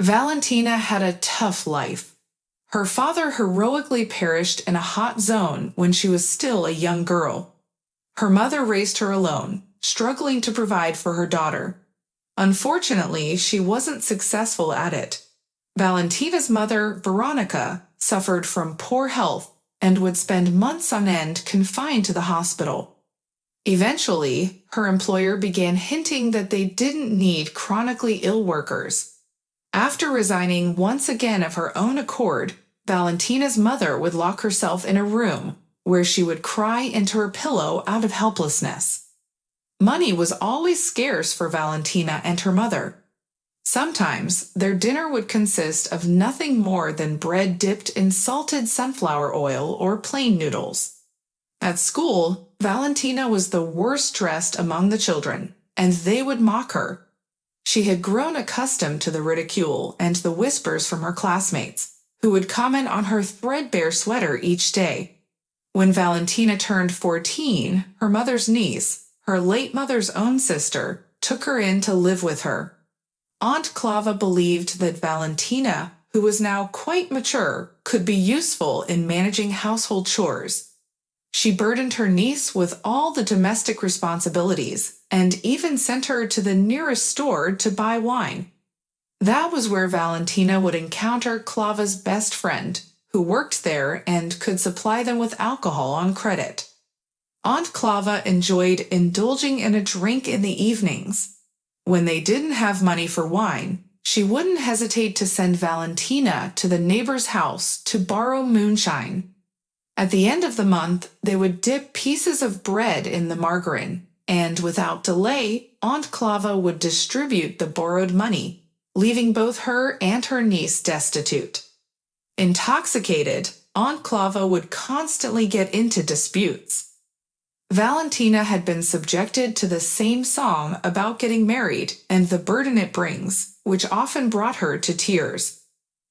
Valentina had a tough life. Her father heroically perished in a hot zone when she was still a young girl. Her mother raised her alone, struggling to provide for her daughter. Unfortunately, she wasn't successful at it. Valentina's mother, Veronica, suffered from poor health and would spend months on end confined to the hospital. Eventually, her employer began hinting that they didn't need chronically ill workers. After resigning once again of her own accord, Valentina's mother would lock herself in a room where she would cry into her pillow out of helplessness. Money was always scarce for Valentina and her mother. Sometimes their dinner would consist of nothing more than bread dipped in salted sunflower oil or plain noodles. At school, Valentina was the worst dressed among the children, and they would mock her. She had grown accustomed to the ridicule and the whispers from her classmates, who would comment on her threadbare sweater each day. When Valentina turned 14, her mother's niece, her late mother's own sister, took her in to live with her. Aunt Clava believed that Valentina, who was now quite mature, could be useful in managing household chores. She burdened her niece with all the domestic responsibilities and even sent her to the nearest store to buy wine. That was where Valentina would encounter Clava's best friend, who worked there and could supply them with alcohol on credit. Aunt Clava enjoyed indulging in a drink in the evenings. When they didn't have money for wine, she wouldn't hesitate to send Valentina to the neighbor's house to borrow moonshine. At the end of the month, they would dip pieces of bread in the margarine, and without delay, Aunt Clava would distribute the borrowed money, leaving both her and her niece destitute. Intoxicated, Aunt Clava would constantly get into disputes. Valentina had been subjected to the same song about getting married and the burden it brings, which often brought her to tears.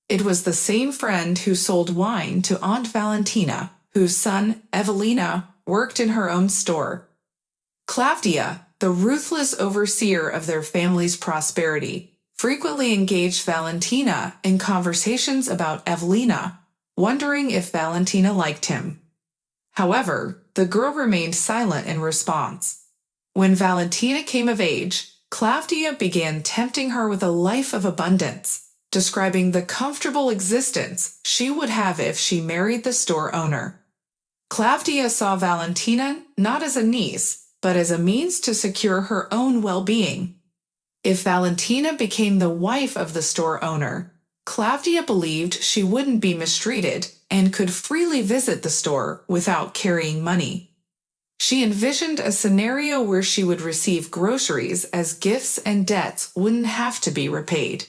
It was the same friend who sold wine to Aunt Valentina, whose son, Evelina, worked in her own store. Claudia, the ruthless overseer of their family's prosperity, frequently engaged Valentina in conversations about Evelina, wondering if Valentina liked him. However, the girl remained silent in response. When Valentina came of age, Claudia began tempting her with a life of abundance, describing the comfortable existence she would have if she married the store owner. Claudia saw Valentina not as a niece, but as a means to secure her own well-being. If Valentina became the wife of the store owner, Claudia believed she wouldn't be mistreated and could freely visit the store without carrying money. She envisioned a scenario where she would receive groceries as gifts and debts wouldn't have to be repaid.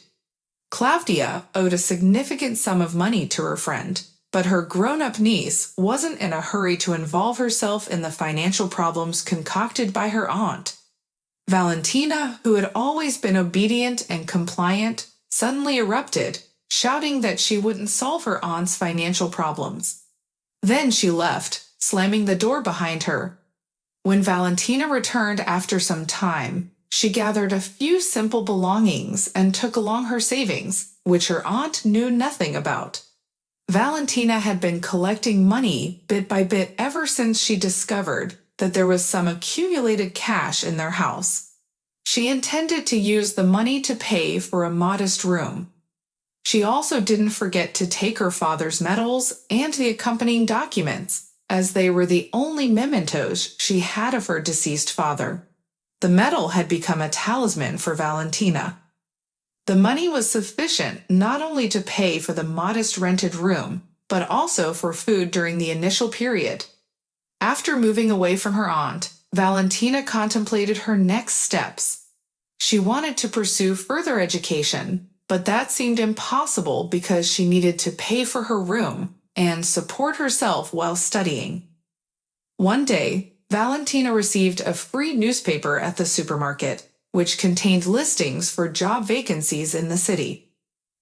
Claudia owed a significant sum of money to her friend, but her grown-up niece wasn't in a hurry to involve herself in the financial problems concocted by her aunt. Valentina, who had always been obedient and compliant, suddenly erupted, shouting that she wouldn't solve her aunt's financial problems. Then she left, slamming the door behind her. When Valentina returned after some time, she gathered a few simple belongings and took along her savings, which her aunt knew nothing about. Valentina had been collecting money bit by bit ever since she discovered that there was some accumulated cash in their house. She intended to use the money to pay for a modest room. She also didn't forget to take her father's medals and the accompanying documents, as they were the only mementos she had of her deceased father. The medal had become a talisman for Valentina. The money was sufficient not only to pay for the modest rented room, but also for food during the initial period. After moving away from her aunt, Valentina contemplated her next steps. She wanted to pursue further education, but that seemed impossible because she needed to pay for her room and support herself while studying. One day, Valentina received a free newspaper at the supermarket, which contained listings for job vacancies in the city.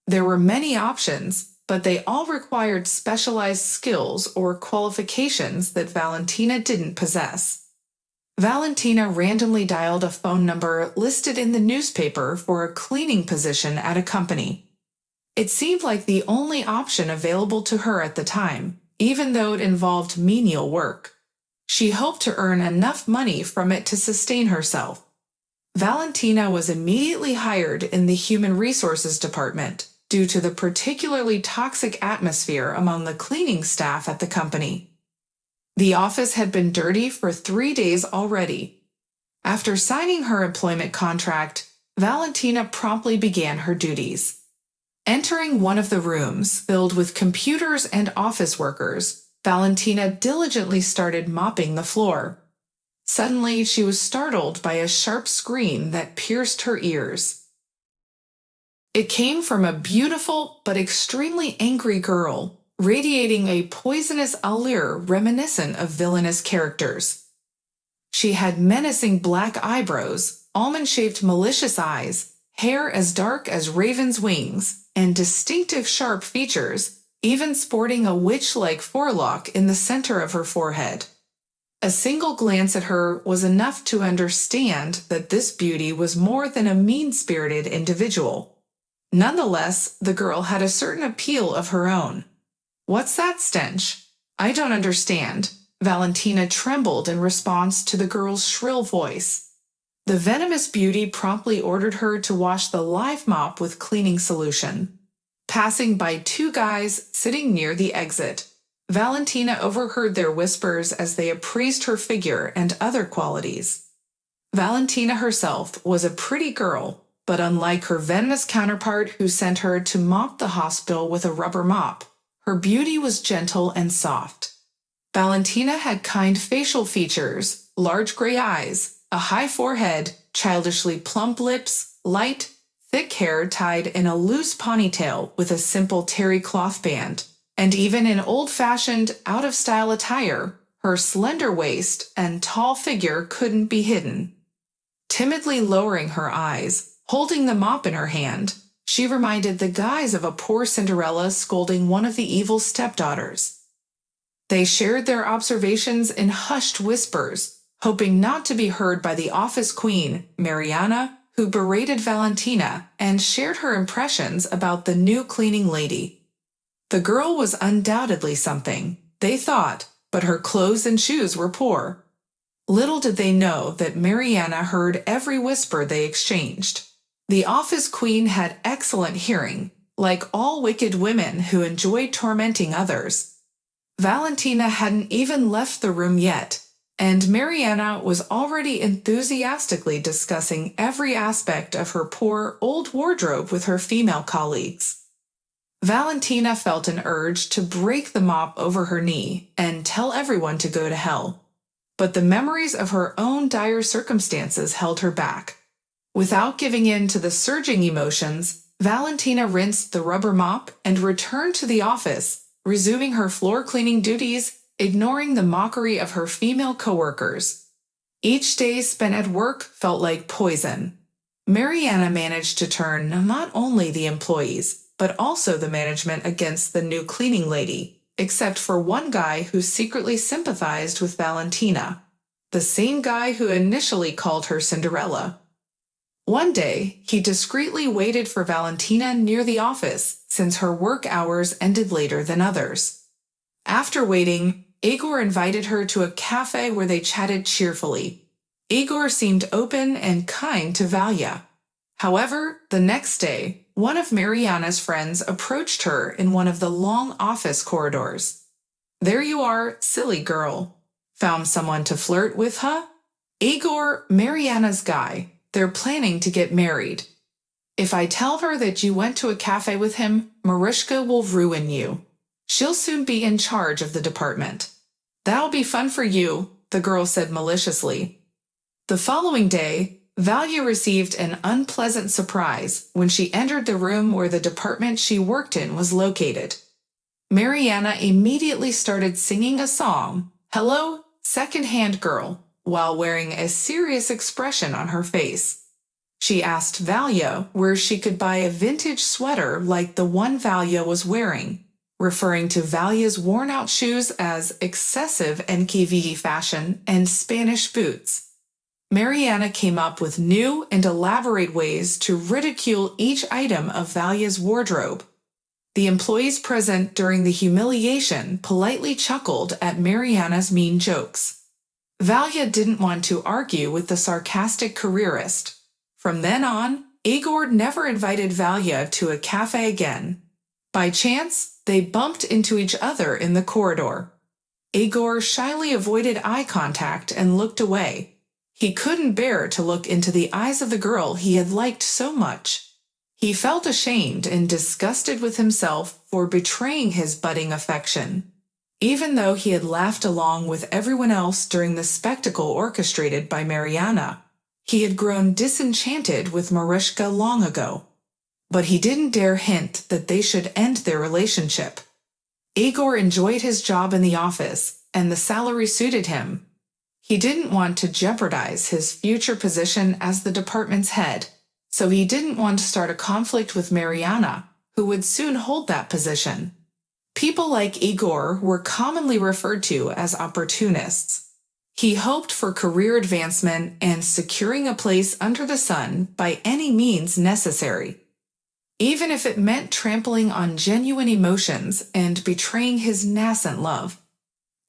There were many options, but they all required specialized skills or qualifications that Valentina didn't possess. Valentina randomly dialed a phone number listed in the newspaper for a cleaning position at a company. It seemed like the only option available to her at the time, even though it involved menial work. She hoped to earn enough money from it to sustain herself. Valentina was immediately hired in the Human Resources Department due to the particularly toxic atmosphere among the cleaning staff at the company. The office had been dirty for 3 days already. After signing her employment contract, Valentina promptly began her duties. Entering one of the rooms filled with computers and office workers, Valentina diligently started mopping the floor. Suddenly, she was startled by a sharp scream that pierced her ears. It came from a beautiful but extremely angry girl, radiating a poisonous allure reminiscent of villainous characters. She had menacing black eyebrows, almond-shaped malicious eyes, hair as dark as raven's wings, and distinctive sharp features, even sporting a witch-like forelock in the center of her forehead. A single glance at her was enough to understand that this beauty was more than a mean-spirited individual. Nonetheless, the girl had a certain appeal of her own. "What's that stench? I don't understand." Valentina trembled in response to the girl's shrill voice. The venomous beauty promptly ordered her to wash the live mop with cleaning solution. Passing by two guys sitting near the exit, Valentina overheard their whispers as they appraised her figure and other qualities. Valentina herself was a pretty girl, but unlike her venomous counterpart who sent her to mop the hospital with a rubber mop, her beauty was gentle and soft. Valentina had kind facial features, large gray eyes, a high forehead, childishly plump lips, light, thick hair tied in a loose ponytail with a simple terry cloth band, and even in old-fashioned, out-of-style attire, her slender waist and tall figure couldn't be hidden. Timidly lowering her eyes, holding the mop in her hand, she reminded the guys of a poor Cinderella scolding one of the evil stepdaughters. They shared their observations in hushed whispers, hoping not to be heard by the office queen, Mariana, who berated Valentina and shared her impressions about the new cleaning lady. The girl was undoubtedly something, they thought, but her clothes and shoes were poor. Little did they know that Mariana heard every whisper they exchanged. The office queen had excellent hearing, like all wicked women who enjoyed tormenting others. Valentina hadn't even left the room yet, and Mariana was already enthusiastically discussing every aspect of her poor old wardrobe with her female colleagues. Valentina felt an urge to break the mop over her knee and tell everyone to go to hell. But the memories of her own dire circumstances held her back. Without giving in to the surging emotions, Valentina rinsed the rubber mop and returned to the office, resuming her floor cleaning duties, ignoring the mockery of her female coworkers. Each day spent at work felt like poison. Mariana managed to turn not only the employees, but also the management against the new cleaning lady, except for one guy who secretly sympathized with Valentina, the same guy who initially called her Cinderella. One day, he discreetly waited for Valentina near the office, since her work hours ended later than others. After waiting, Igor invited her to a cafe where they chatted cheerfully. Igor seemed open and kind to Valia. However, the next day, one of Mariana's friends approached her in one of the long office corridors. "There you are, silly girl. Found someone to flirt with, huh?" "Igor, Mariana's guy. They're planning to get married. If I tell her that you went to a cafe with him, Mariska will ruin you. She'll soon be in charge of the department." "That'll be fun for you," the girl said maliciously. The following day, Valia received an unpleasant surprise when she entered the room where the department she worked in was located. Mariana immediately started singing a song, "Hello, Second-Hand Girl," while wearing a serious expression on her face. She asked Valia where she could buy a vintage sweater like the one Valia was wearing, referring to Valia's worn-out shoes as excessive NKVD fashion and Spanish boots. Mariana came up with new and elaborate ways to ridicule each item of Valia's wardrobe, The employees present during the humiliation politely chuckled at Mariana's mean jokes. Valia didn't want to argue with the sarcastic careerist. From then on, Igor never invited Valia to a cafe again. By chance, they bumped into each other in the corridor. Igor shyly avoided eye contact and looked away. He couldn't bear to look into the eyes of the girl he had liked so much. He felt ashamed and disgusted with himself for betraying his budding affection. Even though he had laughed along with everyone else during the spectacle orchestrated by Mariana, he had grown disenchanted with Marushka long ago. But he didn't dare hint that they should end their relationship. Igor enjoyed his job in the office, and the salary suited him. He didn't want to jeopardize his future position as the department's head, so he didn't want to start a conflict with Mariana, who would soon hold that position. People like Igor were commonly referred to as opportunists. He hoped for career advancement and securing a place under the sun by any means necessary, even if it meant trampling on genuine emotions and betraying his nascent love.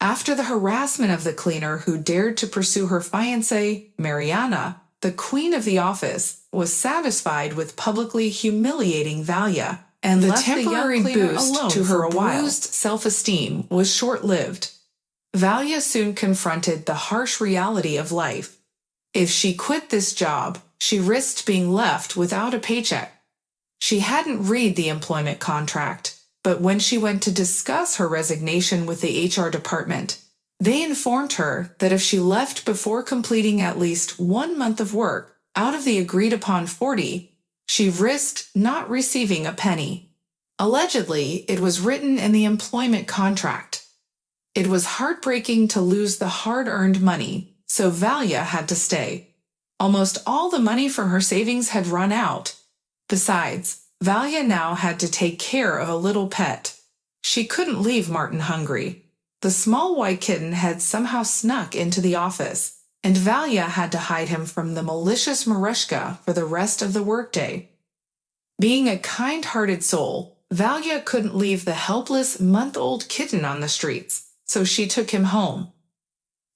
After the harassment of the cleaner who dared to pursue her fiancée, Mariana, the queen of the office, was satisfied with publicly humiliating Valia, and the temporary boost to her bruised self-esteem was short-lived. Valia soon confronted the harsh reality of life. If she quit this job, she risked being left without a paycheck. She hadn't read the employment contract, but when she went to discuss her resignation with the HR department, they informed her that if she left before completing at least 1 month of work out of the agreed-upon 40, she risked not receiving a penny. Allegedly, it was written in the employment contract. It was heartbreaking to lose the hard-earned money, so Valia had to stay. Almost all the money from her savings had run out. Besides, Valia now had to take care of a little pet. She couldn't leave Martin hungry. The small white kitten had somehow snuck into the office, and Valia had to hide him from the malicious Marushka for the rest of the workday. Being a kind-hearted soul, Valia couldn't leave the helpless month-old kitten on the streets, so she took him home.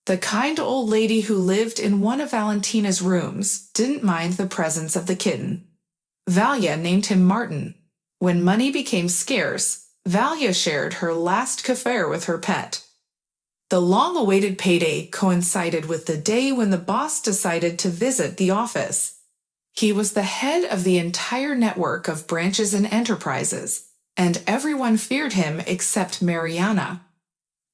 The kind old lady who lived in one of Valentina's rooms didn't mind the presence of the kitten. Valia named him Martin. When money became scarce, Valia shared her last kefir with her pet. The long-awaited payday coincided with the day when the boss decided to visit the office. He was the head of the entire network of branches and enterprises, and everyone feared him except Mariana.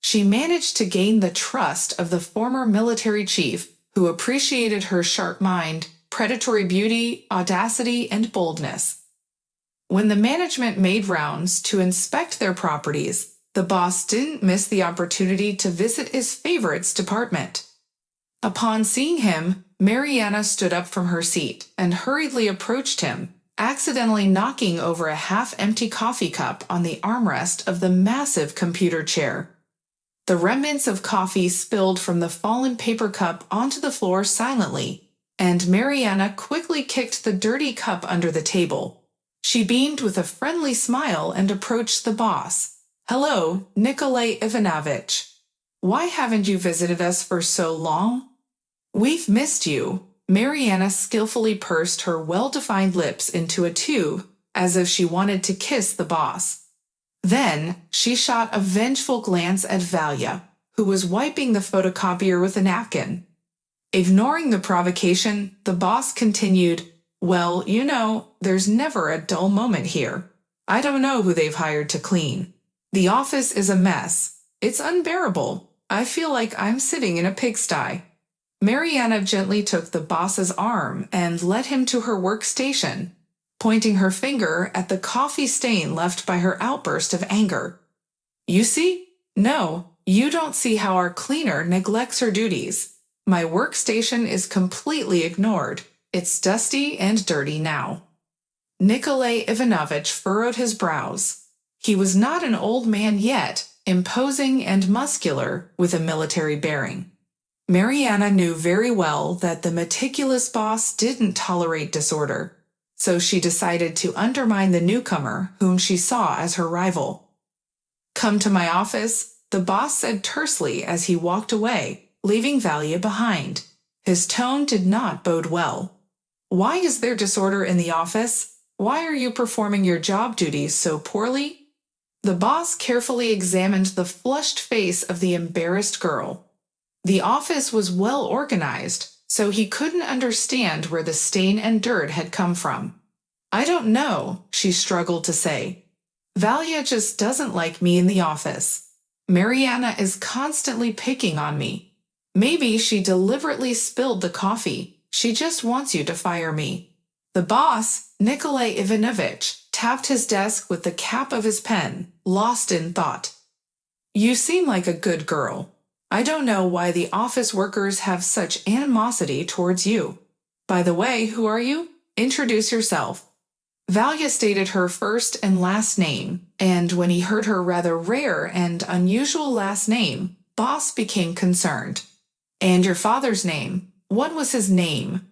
She managed to gain the trust of the former military chief, who appreciated her sharp mind, predatory beauty, audacity, and boldness. When the management made rounds to inspect their properties, the boss didn't miss the opportunity to visit his favorite's department. Upon seeing him, Mariana stood up from her seat and hurriedly approached him, accidentally knocking over a half-empty coffee cup on the armrest of the massive computer chair. The remnants of coffee spilled from the fallen paper cup onto the floor silently, and Mariana quickly kicked the dirty cup under the table. She beamed with a friendly smile and approached the boss. "Hello, Nikolai Ivanovich. Why haven't you visited us for so long? We've missed you." Mariana skillfully pursed her well-defined lips into a tube, as if she wanted to kiss the boss. Then, she shot a vengeful glance at Valia, who was wiping the photocopier with a napkin. Ignoring the provocation, the boss continued, "Well, there's never a dull moment here. I don't know who they've hired to clean. The office is a mess. It's unbearable. I feel like I'm sitting in a pigsty." Mariana gently took the boss's arm and led him to her workstation, pointing her finger at the coffee stain left by her outburst of anger. "You see? No, you don't see how our cleaner neglects her duties. My workstation is completely ignored. It's dusty and dirty now." Nikolai Ivanovich furrowed his brows. He was not an old man yet, imposing and muscular, with a military bearing. Mariana knew very well that the meticulous boss didn't tolerate disorder, so she decided to undermine the newcomer whom she saw as her rival. "Come to my office," the boss said tersely as he walked away, leaving Valia behind. His tone did not bode well. "Why is there disorder in the office? Why are you performing your job duties so poorly?" The boss carefully examined the flushed face of the embarrassed girl. The office was well organized, so he couldn't understand where the stain and dirt had come from. "I don't know," she struggled to say. "Valia just doesn't like me in the office. Mariana is constantly picking on me. Maybe she deliberately spilled the coffee. She just wants you to fire me." The boss, Nikolai Ivanovich, tapped his desk with the cap of his pen, lost in thought. "You seem like a good girl. I don't know why the office workers have such animosity towards you. By the way, who are you? Introduce yourself." Valia stated her first and last name, and when he heard her rather rare and unusual last name, Boss became concerned. "And your father's name? What was his name?"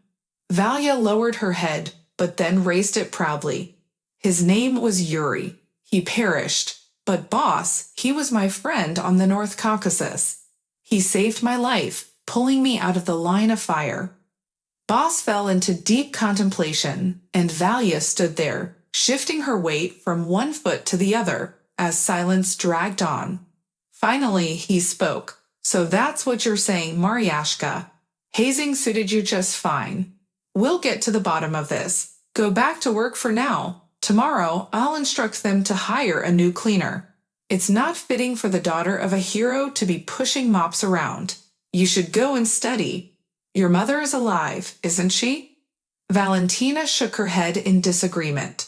Valia lowered her head, but then raised it proudly. "His name was Yuri. He perished. But boss, he was my friend on the North Caucasus. He saved my life, pulling me out of the line of fire." Boss fell into deep contemplation, and Valia stood there, shifting her weight from one foot to the other, as silence dragged on. Finally, he spoke. "So that's what you're saying, Mariashka. Hazing suited you just fine. We'll get to the bottom of this. Go back to work for now. Tomorrow, I'll instruct them to hire a new cleaner. It's not fitting for the daughter of a hero to be pushing mops around. You should go and study. Your mother is alive, isn't she?" Valentina shook her head in disagreement.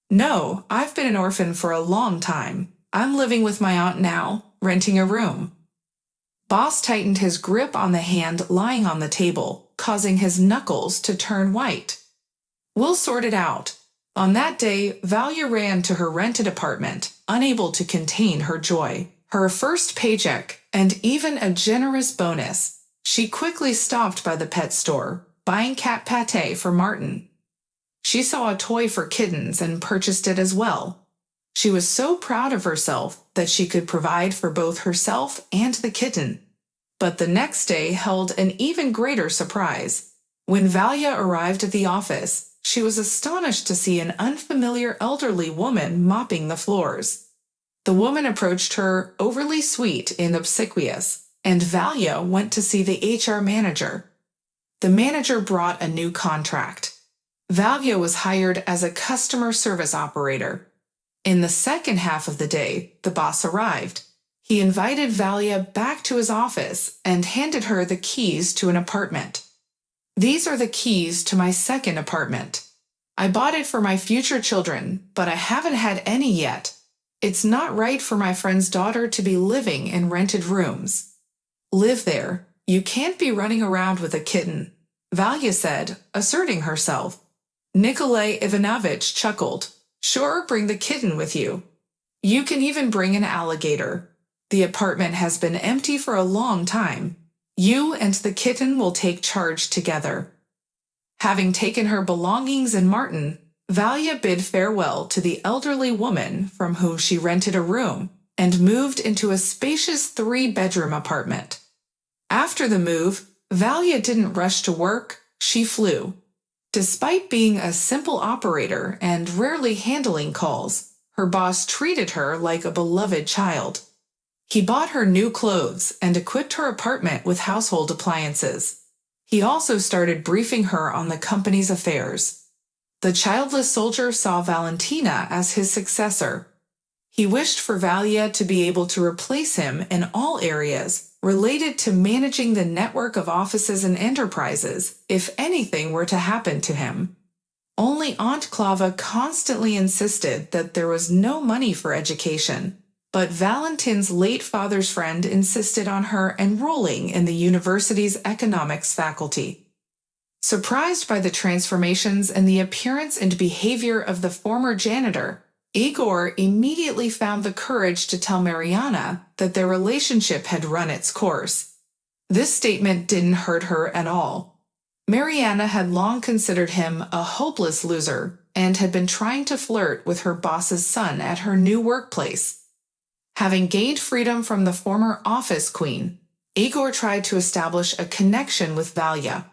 "No, I've been an orphan for a long time. I'm living with my aunt now, renting a room." Boss tightened his grip on the hand lying on the table, causing his knuckles to turn white. "We'll sort it out." On that day, Valia ran to her rented apartment, unable to contain her joy. Her first paycheck, and even a generous bonus. She quickly stopped by the pet store, buying cat pate for Martin. She saw a toy for kittens and purchased it as well. She was so proud of herself that she could provide for both herself and the kitten. But the next day held an even greater surprise. When Valia arrived at the office, she was astonished to see an unfamiliar elderly woman mopping the floors. The woman approached her, overly sweet and obsequious, and Valia went to see the HR manager. The manager brought a new contract. Valia was hired as a customer service operator. In the second half of the day, the boss arrived. He invited Valia back to his office and handed her the keys to an apartment. "These are the keys to my second apartment. I bought it for my future children, but I haven't had any yet. It's not right for my friend's daughter to be living in rented rooms. Live there. You can't be running around with a kitten," Valia said, asserting herself. Nikolai Ivanovich chuckled. "Sure, bring the kitten with you. You can even bring an alligator. The apartment has been empty for a long time. You and the kitten will take charge together." Having taken her belongings and Martin, Valia bid farewell to the elderly woman from whom she rented a room and moved into a spacious 3-bedroom apartment. After the move, Valia didn't rush to work, she flew. Despite being a simple operator and rarely handling calls, her boss treated her like a beloved child. He bought her new clothes and equipped her apartment with household appliances. He also started briefing her on the company's affairs. The childless soldier saw Valentina as his successor. He wished for Valia to be able to replace him in all areas related to managing the network of offices and enterprises if anything were to happen to him. Only Aunt Clava constantly insisted that there was no money for education, but Valentin's late father's friend insisted on her enrolling in the university's economics faculty. Surprised by the transformations in the appearance and behavior of the former janitor, Igor immediately found the courage to tell Mariana that their relationship had run its course. This statement didn't hurt her at all. Mariana had long considered him a hopeless loser, and had been trying to flirt with her boss's son at her new workplace. Having gained freedom from the former office queen, Igor tried to establish a connection with Valia,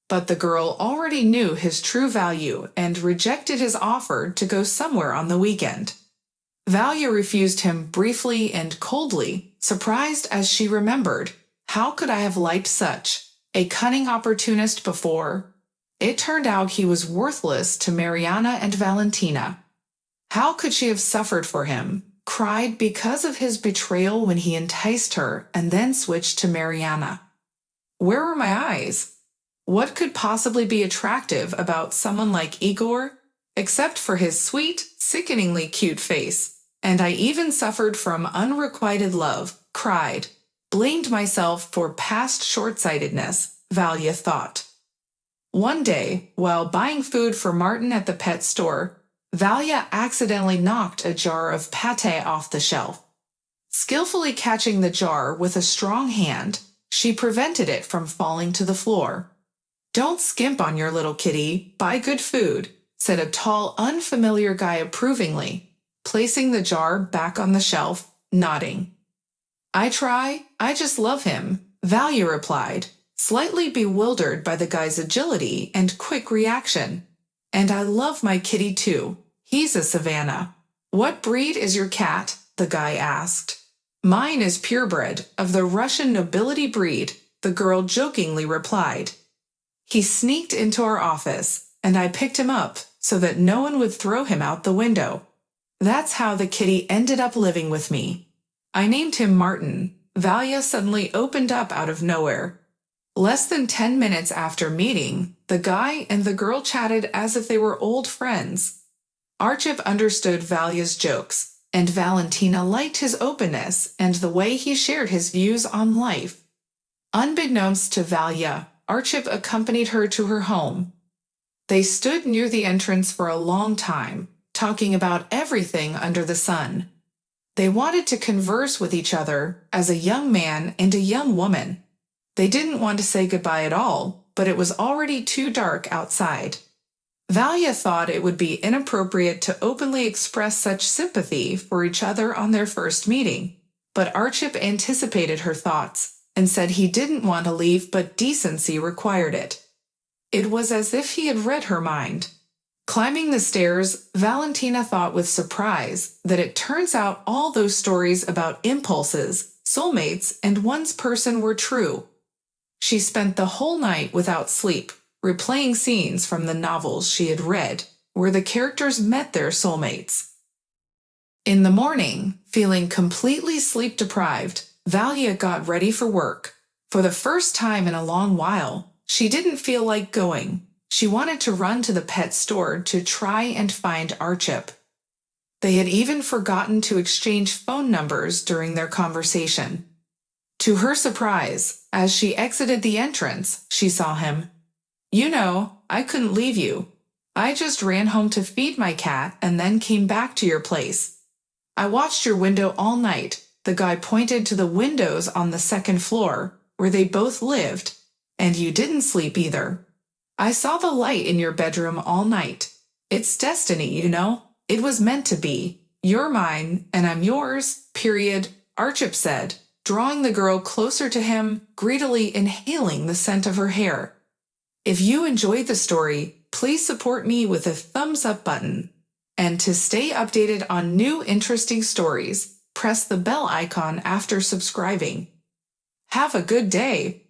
but the girl already knew his true value and rejected his offer to go somewhere on the weekend. Valia refused him briefly and coldly, surprised as she remembered, how could I have liked such a cunning opportunist before? It turned out he was worthless to Mariana and Valentina. How could she have suffered for him, cried because of his betrayal when he enticed her and then switched to Mariana? Where were my eyes? What could possibly be attractive about someone like Igor, except for his sweet, sickeningly cute face? And I even suffered from unrequited love, cried, blamed myself for past short-sightedness, Valia thought. One day, while buying food for Martin at the pet store, Valia accidentally knocked a jar of pâté off the shelf. Skillfully catching the jar with a strong hand, she prevented it from falling to the floor. "Don't skimp on your little kitty, buy good food," said a tall, unfamiliar guy approvingly, placing the jar back on the shelf, nodding. "I try, I just love him," Valia replied, slightly bewildered by the guy's agility and quick reaction. "And I love my kitty too. He's a Savannah." "What breed is your cat?" the guy asked. "Mine is purebred, of the Russian nobility breed," the girl jokingly replied. "He sneaked into our office, and I picked him up so that no one would throw him out the window. That's how the kitty ended up living with me. I named him Martin." Valia suddenly opened up out of nowhere. Less than 10 minutes after meeting, the guy and the girl chatted as if they were old friends. Archip understood Valia's jokes, and Valentina liked his openness and the way he shared his views on life. Unbeknownst to Valia, Archip accompanied her to her home. They stood near the entrance for a long time, talking about everything under the sun. They wanted to converse with each other as a young man and a young woman. They didn't want to say goodbye at all, but it was already too dark outside. Valia thought it would be inappropriate to openly express such sympathy for each other on their first meeting, but Archip anticipated her thoughts and said he didn't want to leave but decency required it. It was as if he had read her mind. Climbing the stairs, Valentina thought with surprise that it turns out all those stories about impulses, soulmates, and one's person were true. She spent the whole night without sleep, replaying scenes from the novels she had read, where the characters met their soulmates. In the morning, feeling completely sleep-deprived, Valia got ready for work. For the first time in a long while, she didn't feel like going. She wanted to run to the pet store to try and find Archip. They had even forgotten to exchange phone numbers during their conversation. To her surprise, as she exited the entrance, she saw him. "You know, I couldn't leave you. I just ran home to feed my cat and then came back to your place. I watched your window all night." The guy pointed to the windows on the second floor, where they both lived, "and you didn't sleep either. I saw the light in your bedroom all night. It's destiny, you know. It was meant to be. You're mine, and I'm yours, period," Archip said, drawing the girl closer to him, greedily inhaling the scent of her hair. If you enjoyed the story, please support me with a thumbs up button. And to stay updated on new interesting stories, press the bell icon after subscribing. Have a good day.